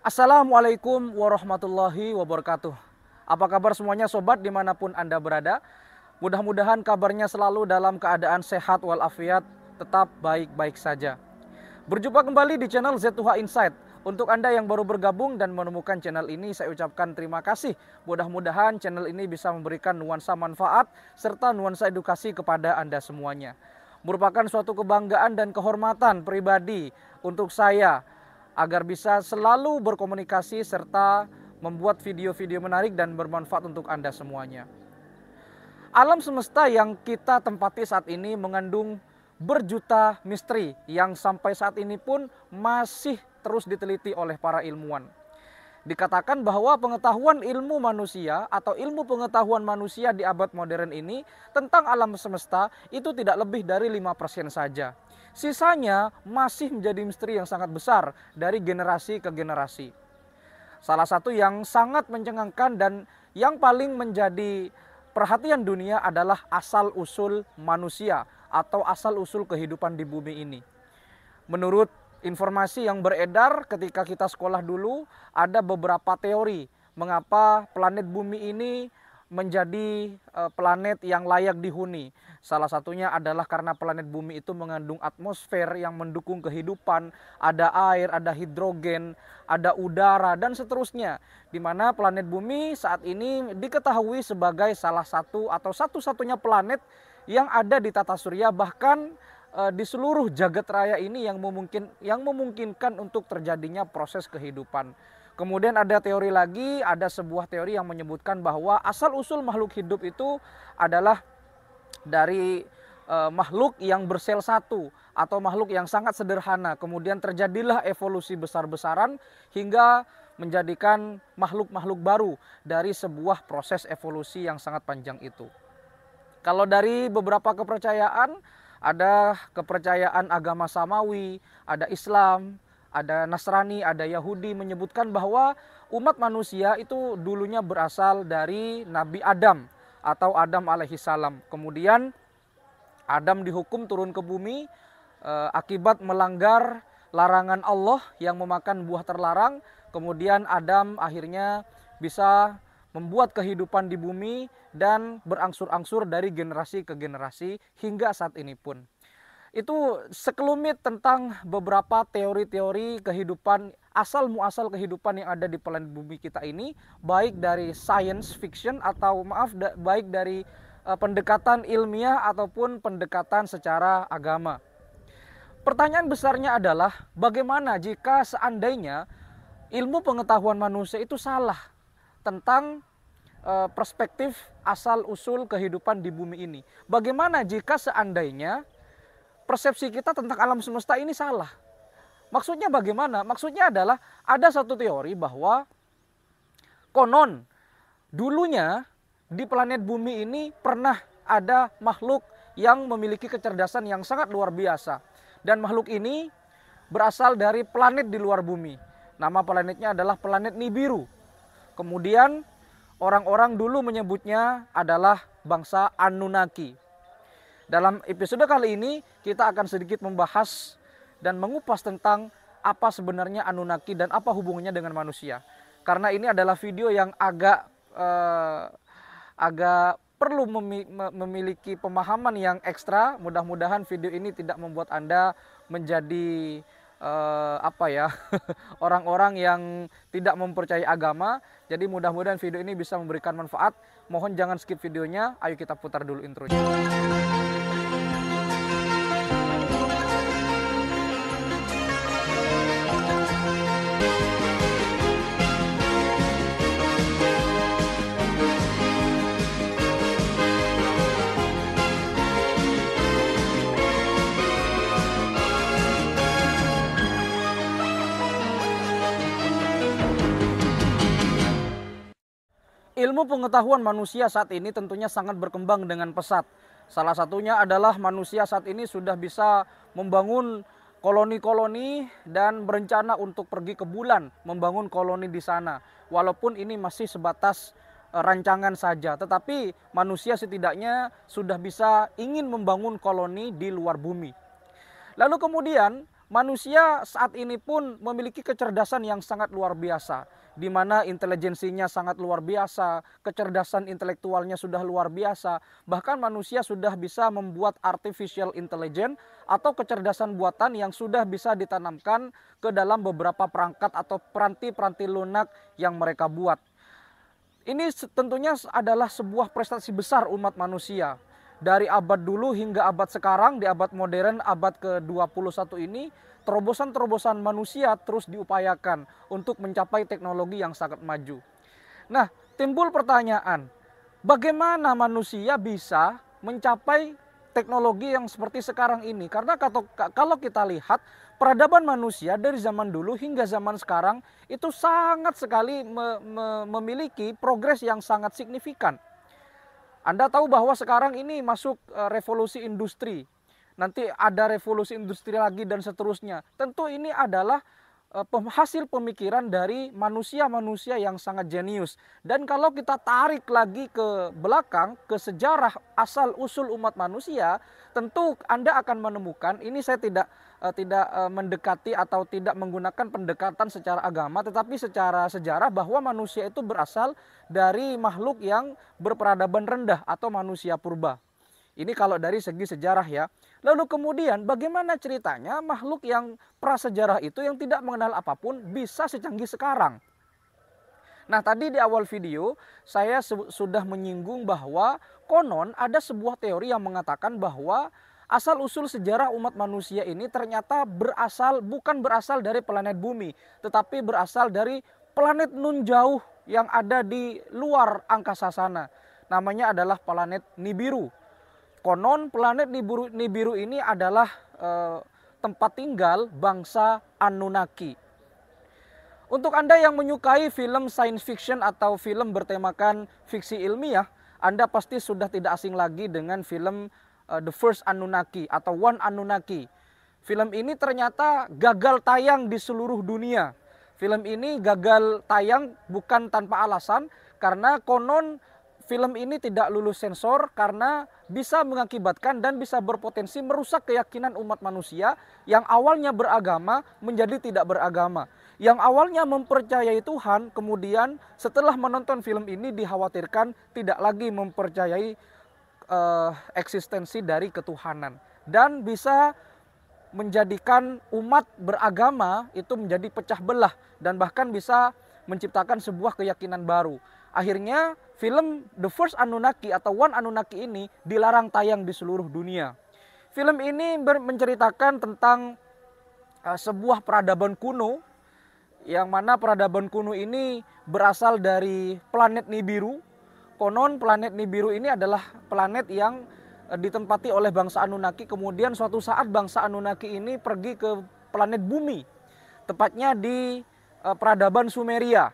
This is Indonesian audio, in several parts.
Assalamualaikum warahmatullahi wabarakatuh. Apa kabar semuanya sobat dimanapun Anda berada? Mudah-mudahan kabarnya selalu dalam keadaan sehat walafiat, tetap baik-baik saja. Berjumpa kembali di channel Z2H Insight. Untuk Anda yang baru bergabung dan menemukan channel ini, saya ucapkan terima kasih. Mudah-mudahan channel ini bisa memberikan nuansa manfaat serta nuansa edukasi kepada Anda semuanya. Merupakan suatu kebanggaan dan kehormatan pribadi untuk saya agar bisa selalu berkomunikasi serta membuat video-video menarik dan bermanfaat untuk Anda semuanya. Alam semesta yang kita tempati saat ini mengandung berjuta misteri yang sampai saat ini pun masih terus diteliti oleh para ilmuwan. Dikatakan bahwa pengetahuan ilmu manusia atau ilmu pengetahuan manusia di abad modern ini tentang alam semesta itu tidak lebih dari 5% saja. Sisanya masih menjadi misteri yang sangat besar dari generasi ke generasi. Salah satu yang sangat mencengangkan dan yang paling menjadi perhatian dunia adalah asal-usul manusia atau asal-usul kehidupan di bumi ini. Menurut informasi yang beredar ketika kita sekolah dulu, ada beberapa teori mengapa planet bumi ini menjadi planet yang layak dihuni. Salah satunya adalah karena planet bumi itu mengandung atmosfer yang mendukung kehidupan, ada air, ada hidrogen, ada udara, dan seterusnya. Di mana planet bumi saat ini diketahui sebagai salah satu atau satu-satunya planet yang ada di tata surya, bahkan di seluruh jagat raya ini yang memungkinkan untuk terjadinya proses kehidupan. Kemudian ada teori lagi, ada sebuah teori yang menyebutkan bahwa asal-usul makhluk hidup itu adalah dari makhluk yang bersel satu atau makhluk yang sangat sederhana. Kemudian terjadilah evolusi besar-besaran hingga menjadikan makhluk-makhluk baru dari sebuah proses evolusi yang sangat panjang itu. Kalau dari beberapa kepercayaan, ada kepercayaan agama Samawi, ada Islam, ada Nasrani, ada Yahudi menyebutkan bahwa umat manusia itu dulunya berasal dari Nabi Adam atau Adam alaihissalam. Kemudian Adam dihukum turun ke bumi akibat melanggar larangan Allah yang memakan buah terlarang. Kemudian Adam akhirnya bisa membuat kehidupan di bumi dan berangsur-angsur dari generasi ke generasi hingga saat ini pun. Itu sekelumit tentang beberapa teori-teori kehidupan, asal muasal kehidupan yang ada di planet bumi kita ini, baik dari science fiction atau baik dari pendekatan ilmiah ataupun pendekatan secara agama. Pertanyaan besarnya adalah bagaimana jika seandainya ilmu pengetahuan manusia itu salah tentang perspektif asal-usul kehidupan di bumi ini. Bagaimana jika seandainya persepsi kita tentang alam semesta ini salah? Maksudnya bagaimana? Maksudnya adalah ada satu teori bahwa konon dulunya di planet bumi ini pernah ada makhluk yang memiliki kecerdasan yang sangat luar biasa. Dan makhluk ini berasal dari planet di luar bumi. Nama planetnya adalah planet Nibiru. Kemudian orang-orang dulu menyebutnya adalah bangsa Anunnaki. Dalam episode kali ini kita akan sedikit membahas dan mengupas tentang apa sebenarnya Anunnaki dan apa hubungannya dengan manusia. Karena ini adalah video yang agak perlu memiliki pemahaman yang ekstra. Mudah-mudahan video ini tidak membuat Anda menjadi orang-orang yang tidak mempercayai agama. Jadi mudah-mudahan video ini bisa memberikan manfaat. Mohon jangan skip videonya. Ayo kita putar dulu intronya. Ilmu pengetahuan manusia saat ini tentunya sangat berkembang dengan pesat. Salah satunya adalah manusia saat ini sudah bisa membangun koloni-koloni dan berencana untuk pergi ke bulan, membangun koloni di sana. Walaupun ini masih sebatas rancangan saja, tetapi manusia setidaknya sudah bisa ingin membangun koloni di luar bumi. Lalu kemudian manusia saat ini pun memiliki kecerdasan yang sangat luar biasa, di mana intelijensinya sangat luar biasa, kecerdasan intelektualnya sudah luar biasa, bahkan manusia sudah bisa membuat artificial intelligence atau kecerdasan buatan yang sudah bisa ditanamkan ke dalam beberapa perangkat atau peranti-peranti lunak yang mereka buat. Ini tentunya adalah sebuah prestasi besar umat manusia. Dari abad dulu hingga abad sekarang, di abad modern, abad ke-21 ini, terobosan-terobosan manusia terus diupayakan untuk mencapai teknologi yang sangat maju. Nah, timbul pertanyaan, bagaimana manusia bisa mencapai teknologi yang seperti sekarang ini? Karena kalau kita lihat, peradaban manusia dari zaman dulu hingga zaman sekarang itu sangat sekali memiliki progres yang sangat signifikan. Anda tahu bahwa sekarang ini masuk revolusi industri, nanti ada revolusi industri lagi dan seterusnya. Tentu ini adalah hasil pemikiran dari manusia-manusia yang sangat jenius. Dan kalau kita tarik lagi ke belakang, ke sejarah asal-usul umat manusia, tentu Anda akan menemukan, ini saya tidak mendekati atau tidak menggunakan pendekatan secara agama, tetapi secara sejarah, bahwa manusia itu berasal dari makhluk yang berperadaban rendah atau manusia purba. Ini kalau dari segi sejarah ya. Lalu kemudian bagaimana ceritanya makhluk yang prasejarah itu yang tidak mengenal apapun bisa secanggih sekarang? Nah, tadi di awal video saya sudah menyinggung bahwa konon ada sebuah teori yang mengatakan bahwa asal-usul sejarah umat manusia ini ternyata bukan berasal dari planet bumi, tetapi berasal dari planet nun jauh yang ada di luar angkasa sana. Namanya adalah planet Nibiru. Konon planet Nibiru ini adalah tempat tinggal bangsa Anunnaki. Untuk Anda yang menyukai film science fiction atau film bertemakan fiksi ilmiah, Anda pasti sudah tidak asing lagi dengan film The First Anunnaki atau One Anunnaki. Film ini ternyata gagal tayang di seluruh dunia. Film ini gagal tayang bukan tanpa alasan, karena konon film ini tidak lulus sensor karena bisa mengakibatkan dan bisa berpotensi merusak keyakinan umat manusia yang awalnya beragama menjadi tidak beragama. Yang awalnya mempercayai Tuhan, kemudian setelah menonton film ini dikhawatirkan tidak lagi mempercayai eksistensi dari ketuhanan, dan bisa menjadikan umat beragama itu menjadi pecah belah dan bahkan bisa menciptakan sebuah keyakinan baru. Akhirnya film The First Anunnaki atau One Anunnaki ini dilarang tayang di seluruh dunia. Film ini menceritakan tentang sebuah peradaban kuno, yang mana peradaban kuno ini berasal dari planet Nibiru. Konon planet Nibiru ini adalah planet yang ditempati oleh bangsa Anunnaki. Kemudian suatu saat bangsa Anunnaki ini pergi ke planet bumi, tepatnya di peradaban Sumeria.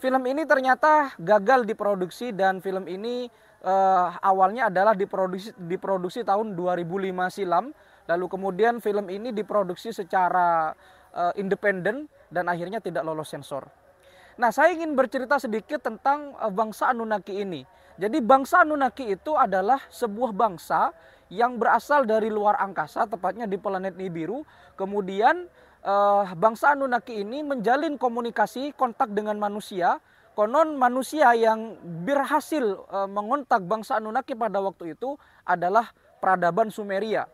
Film ini ternyata gagal diproduksi, dan film ini awalnya adalah diproduksi tahun 2005 silam. Lalu kemudian film ini diproduksi secara independen dan akhirnya tidak lolos sensor. Nah, saya ingin bercerita sedikit tentang bangsa Anunnaki ini. Jadi bangsa Anunnaki itu adalah sebuah bangsa yang berasal dari luar angkasa, tepatnya di planet Nibiru. Kemudian bangsa Anunnaki ini menjalin komunikasi kontak dengan manusia. Konon manusia yang berhasil mengontak bangsa Anunnaki pada waktu itu adalah peradaban Sumeria.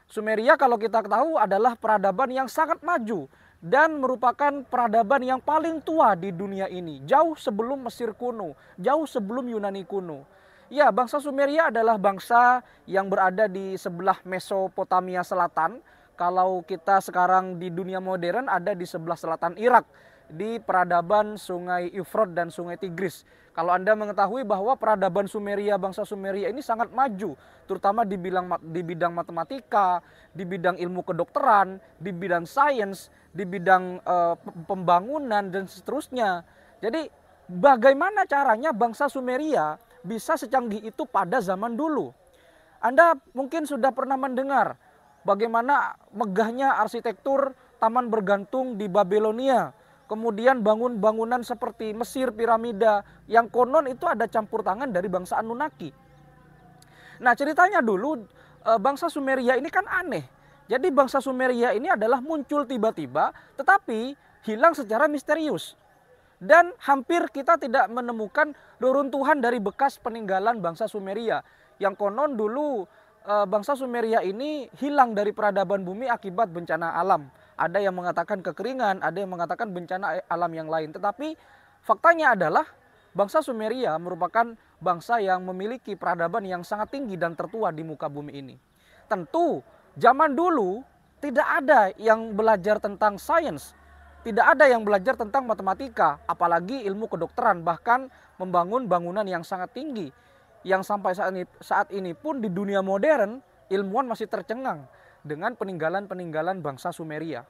Sumeria kalau kita tahu adalah peradaban yang sangat maju dan merupakan peradaban yang paling tua di dunia ini, jauh sebelum Mesir kuno, jauh sebelum Yunani kuno. Ya, bangsa Sumeria adalah bangsa yang berada di sebelah Mesopotamia Selatan. Kalau kita sekarang di dunia modern ada di sebelah selatan Irak, di peradaban Sungai Euphrates dan Sungai Tigris. Kalau Anda mengetahui bahwa peradaban Sumeria, bangsa Sumeria ini sangat maju, terutama di bidang matematika, di bidang ilmu kedokteran, di bidang sains, di bidang pembangunan dan seterusnya. Jadi bagaimana caranya bangsa Sumeria bisa secanggih itu pada zaman dulu? Anda mungkin sudah pernah mendengar bagaimana megahnya arsitektur taman bergantung di Babilonia. Kemudian bangunan seperti Mesir, piramida, yang konon itu ada campur tangan dari bangsa Anunnaki. Nah, ceritanya dulu bangsa Sumeria ini kan aneh. Jadi bangsa Sumeria ini adalah muncul tiba-tiba tetapi hilang secara misterius. Dan hampir kita tidak menemukan reruntuhan dari bekas peninggalan bangsa Sumeria. Yang konon dulu bangsa Sumeria ini hilang dari peradaban bumi akibat bencana alam. Ada yang mengatakan kekeringan, ada yang mengatakan bencana alam yang lain. Tetapi faktanya adalah bangsa Sumeria merupakan bangsa yang memiliki peradaban yang sangat tinggi dan tertua di muka bumi ini. Tentu zaman dulu tidak ada yang belajar tentang sains, tidak ada yang belajar tentang matematika, apalagi ilmu kedokteran, bahkan membangun bangunan yang sangat tinggi. Yang sampai saat ini pun di dunia modern, ilmuwan masih tercengang dengan peninggalan-peninggalan bangsa Sumeria.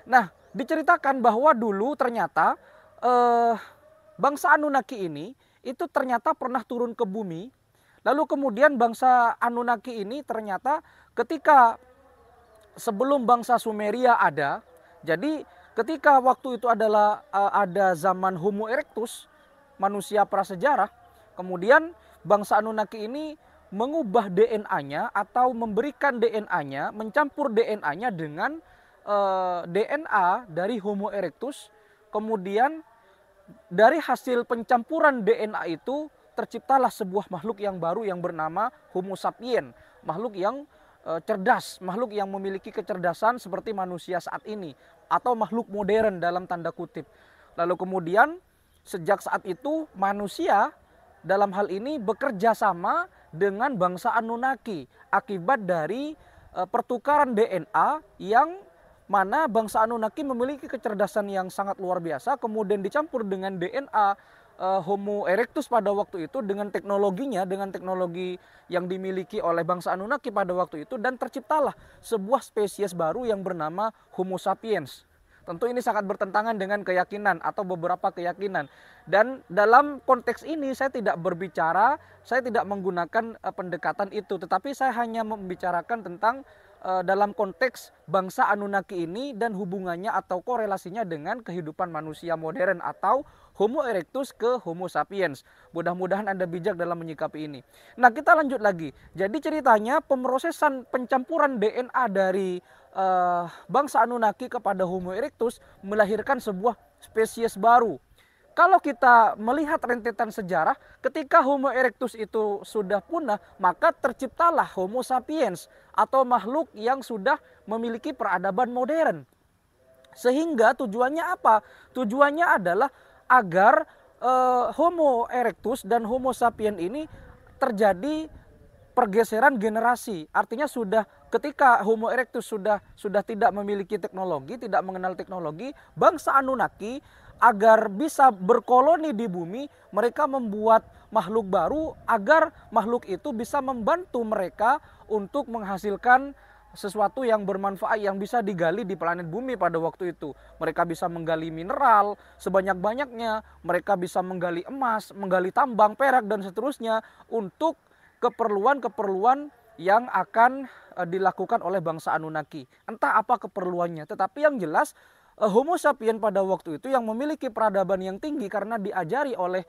Nah, diceritakan bahwa dulu ternyata bangsa Anunnaki ini itu ternyata pernah turun ke bumi. Lalu kemudian bangsa Anunnaki ini ternyata ketika sebelum bangsa Sumeria ada, jadi ketika waktu itu adalah ada zaman Homo erectus, manusia prasejarah, kemudian bangsa Anunnaki ini mengubah DNA-nya atau memberikan DNA-nya, mencampur DNA-nya dengan DNA dari Homo erectus, kemudian dari hasil pencampuran DNA itu terciptalah sebuah makhluk yang baru yang bernama Homo sapiens, makhluk yang cerdas, makhluk yang memiliki kecerdasan seperti manusia saat ini, atau makhluk modern dalam tanda kutip. Lalu kemudian sejak saat itu manusia dalam hal ini bekerja sama dengan bangsa Anunnaki akibat dari pertukaran DNA yang mana bangsa Anunnaki memiliki kecerdasan yang sangat luar biasa, kemudian dicampur dengan DNA Homo erectus pada waktu itu dengan teknologinya, dengan teknologi yang dimiliki oleh bangsa Anunnaki pada waktu itu, dan terciptalah sebuah spesies baru yang bernama Homo sapiens. Tentu ini sangat bertentangan dengan keyakinan atau beberapa keyakinan. Dan dalam konteks ini saya tidak berbicara, saya tidak menggunakan pendekatan itu, tetapi saya hanya membicarakan tentang dalam konteks bangsa Anunnaki ini dan hubungannya atau korelasinya dengan kehidupan manusia modern atau Homo erectus ke Homo sapiens. Mudah-mudahan Anda bijak dalam menyikapi ini. Nah, kita lanjut lagi. Jadi ceritanya pemrosesan pencampuran DNA dari bangsa Anunnaki kepada Homo erectus melahirkan sebuah spesies baru. Kalau kita melihat rentetan sejarah, ketika Homo erectus itu sudah punah, maka terciptalah Homo sapiens atau makhluk yang sudah memiliki peradaban modern. Sehingga tujuannya apa? Tujuannya adalah agar Homo erectus dan Homo sapiens ini terjadi pergeseran generasi. Artinya sudah ketika Homo erectus sudah tidak memiliki teknologi, tidak mengenal teknologi, bangsa Anunnaki agar bisa berkoloni di bumi, mereka membuat makhluk baru agar makhluk itu bisa membantu mereka untuk menghasilkan sesuatu yang bermanfaat yang bisa digali di planet bumi pada waktu itu. Mereka bisa menggali mineral sebanyak-banyaknya, mereka bisa menggali emas, menggali tambang, perak, dan seterusnya untuk keperluan-keperluan yang akan dilakukan oleh bangsa Anunnaki. Entah apa keperluannya, tetapi yang jelas Homo sapiens pada waktu itu yang memiliki peradaban yang tinggi karena diajari oleh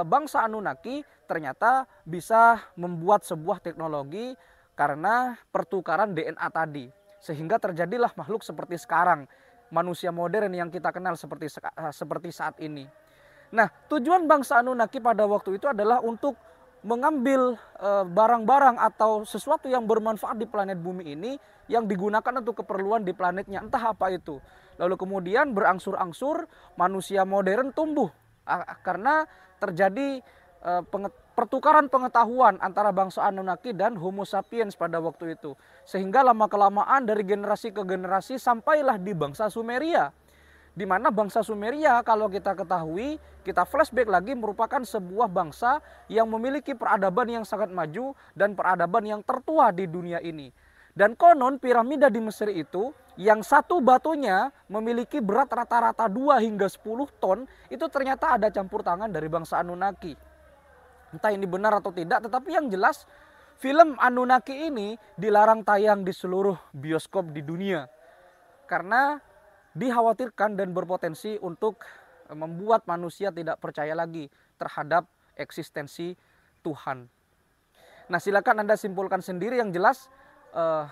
bangsa Anunnaki ternyata bisa membuat sebuah teknologi karena pertukaran DNA tadi. Sehingga terjadilah makhluk seperti sekarang, manusia modern yang kita kenal seperti saat ini. Nah, tujuan bangsa Anunnaki pada waktu itu adalah untuk mengambil barang-barang atau sesuatu yang bermanfaat di planet bumi ini yang digunakan untuk keperluan di planetnya, entah apa itu. Lalu kemudian berangsur-angsur manusia modern tumbuh karena terjadi pertukaran pengetahuan antara bangsa Anunnaki dan Homo sapiens pada waktu itu. Sehingga lama-kelamaan dari generasi ke generasi sampailah di bangsa Sumeria. Di mana bangsa Sumeria kalau kita ketahui, kita flashback lagi merupakan sebuah bangsa yang memiliki peradaban yang sangat maju dan peradaban yang tertua di dunia ini. Dan konon piramida di Mesir itu yang satu batunya memiliki berat rata-rata 2 hingga 10 ton, itu ternyata ada campur tangan dari bangsa Anunnaki. Entah ini benar atau tidak, tetapi yang jelas film Anunnaki ini dilarang tayang di seluruh bioskop di dunia. Karena dikhawatirkan dan berpotensi untuk membuat manusia tidak percaya lagi terhadap eksistensi Tuhan. Nah, silakan Anda simpulkan sendiri. Yang jelas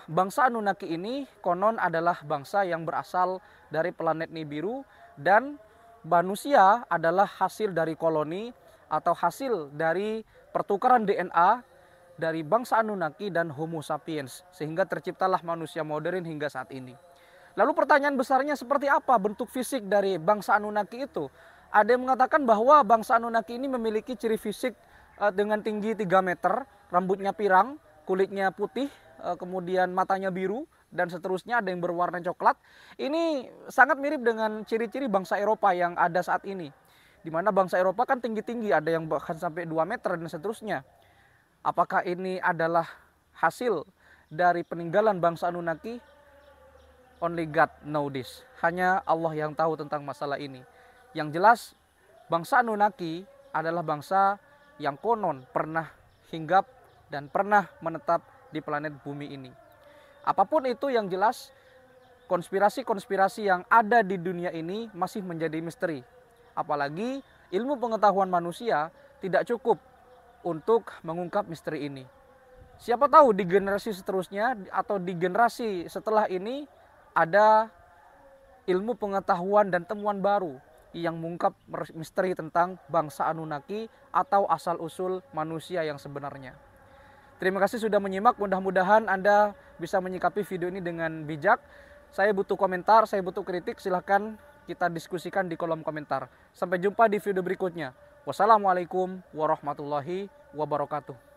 bangsa Anunnaki ini konon adalah bangsa yang berasal dari planet Nibiru, dan manusia adalah hasil dari koloni atau hasil dari pertukaran DNA dari bangsa Anunnaki dan Homo sapiens, sehingga terciptalah manusia modern hingga saat ini. Lalu pertanyaan besarnya, seperti apa bentuk fisik dari bangsa Anunnaki itu? Ada yang mengatakan bahwa bangsa Anunnaki ini memiliki ciri fisik dengan tinggi 3 meter, rambutnya pirang, kulitnya putih, kemudian matanya biru, dan seterusnya, ada yang berwarna coklat. Ini sangat mirip dengan ciri-ciri bangsa Eropa yang ada saat ini. Di mana bangsa Eropa kan tinggi-tinggi, ada yang bahkan sampai 2 meter dan seterusnya. Apakah ini adalah hasil dari peninggalan bangsa Anunnaki? Only God know this. Hanya Allah yang tahu tentang masalah ini. Yang jelas, bangsa Anunnaki adalah bangsa yang konon pernah hinggap dan pernah menetap di planet bumi ini. Apapun itu, yang jelas konspirasi-konspirasi yang ada di dunia ini masih menjadi misteri. Apalagi ilmu pengetahuan manusia tidak cukup untuk mengungkap misteri ini. Siapa tahu di generasi seterusnya atau di generasi setelah ini ada ilmu pengetahuan dan temuan baru yang mengungkap misteri tentang bangsa Anunnaki atau asal-usul manusia yang sebenarnya. Terima kasih sudah menyimak, mudah-mudahan Anda bisa menyikapi video ini dengan bijak. Saya butuh komentar, saya butuh kritik, silahkan kita diskusikan di kolom komentar. Sampai jumpa di video berikutnya. Wassalamualaikum warahmatullahi wabarakatuh.